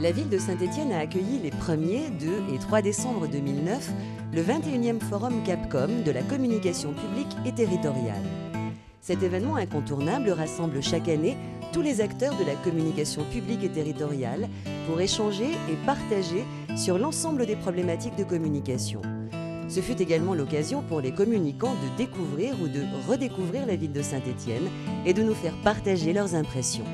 La ville de Saint-Étienne a accueilli les 1er, 2 et 3 décembre 2009 le 21e Forum Capcom de la communication publique et territoriale. Cet événement incontournable rassemble chaque année tous les acteurs de la communication publique et territoriale pour échanger et partager sur l'ensemble des problématiques de communication. Ce fut également l'occasion pour les communicants de découvrir ou de redécouvrir la ville de Saint-Étienne et de nous faire partager leurs impressions.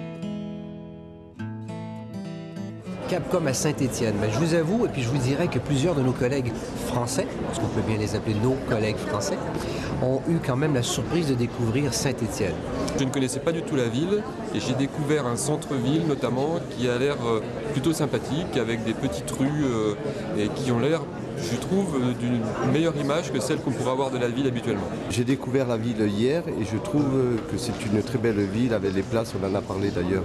Capcom à Saint-Étienne. Mais je vous avoue, et puis je vous dirais que plusieurs de nos collègues français, parce qu'on peut bien les appeler nos collègues français, ont eu quand même la surprise de découvrir Saint-Étienne. Je ne connaissais pas du tout la ville et j'ai découvert un centre-ville notamment qui a l'air plutôt sympathique avec des petites rues et qui ont l'air, je trouve, d'une meilleure image que celle qu'on pourrait avoir de la ville habituellement. J'ai découvert la ville hier et je trouve que c'est une très belle ville avec les places, on en a parlé d'ailleurs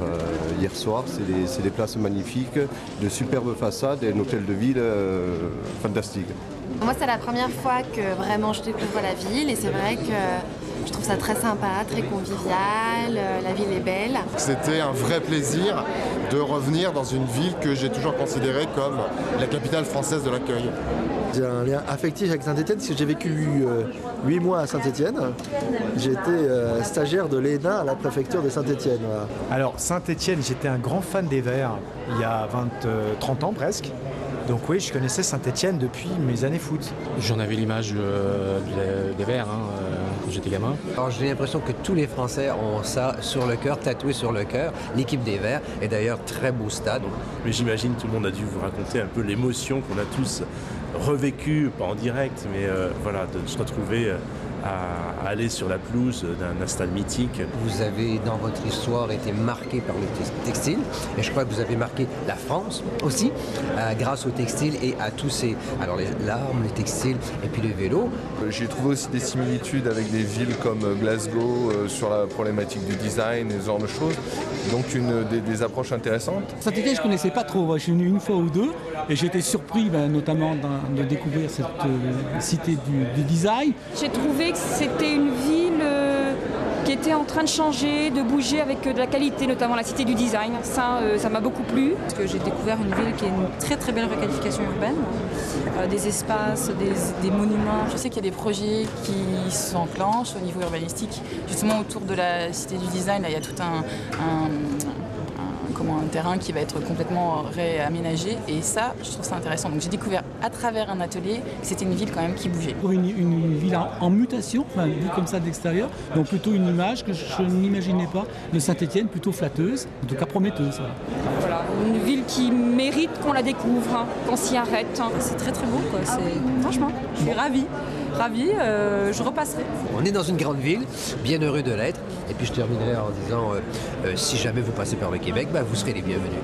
hier soir, c'est des places magnifiques, de superbes façades et un hôtel de ville fantastique. Moi c'est la première fois que vraiment je découvre la ville et c'est vrai que je trouve ça très sympa, très convivial, la ville est belle. C'était un vrai plaisir de revenir dans une ville que j'ai toujours considérée comme la capitale française de l'accueil. J'ai un lien affectif avec Saint-Étienne parce que j'ai vécu 8 mois à Saint-Étienne. J'étais stagiaire de l'ENA à la préfecture de Saint-Étienne. Voilà. Alors Saint-Étienne, j'étais un grand fan des Verts il y a 30 ans presque. Donc oui, je connaissais Saint-Étienne depuis mes années foot. J'en avais l'image des Verts quand j'étais gamin. Alors j'ai l'impression que tous les Français ont ça sur le cœur, tatoué sur le cœur. L'équipe des Verts est d'ailleurs très beau stade. Mais j'imagine tout le monde a dû vous raconter un peu l'émotion qu'on a tous revécue, pas en direct, mais voilà, de se retrouver à aller sur la pelouse d'un stade mythique. Vous avez dans votre histoire été marqué par le textile et je crois que vous avez marqué la France aussi grâce au textile et à tous ces, alors l'arme, les textiles et puis le vélo. J'ai trouvé aussi des similitudes avec des villes comme Glasgow sur la problématique du design et ce genre de choses, donc des approches intéressantes. Saint-Étienne, je ne connaissais pas trop, je suis venu une fois ou deux et j'ai été surpris notamment de découvrir cette cité du design. J'ai trouvé que c'était une ville qui était en train de changer, de bouger avec de la qualité, notamment la cité du design. Ça m'a beaucoup plu. Parce que j'ai découvert une ville qui est une très très belle requalification urbaine, des espaces, des monuments. Je sais qu'il y a des projets qui s'enclenchent au niveau urbanistique. Justement autour de la cité du design, là, il y a tout un terrain qui va être complètement réaménagé et ça, je trouve ça intéressant. Donc j'ai découvert à travers un atelier que c'était une ville quand même qui bougeait. Une ville en mutation, vue comme ça de l'extérieur, donc plutôt une image que je n'imaginais pas de Saint-Étienne, plutôt flatteuse, en tout cas prometteuse. Voilà, une ville qui mérite qu'on la découvre, qu'on s'y arrête. C'est très très beau quoi. Franchement, je suis ravie, je repasserai. On est dans une grande ville, bien heureux de l'être. Et puis je terminerai en disant, si jamais vous passez par le Québec, vous serez les bienvenus.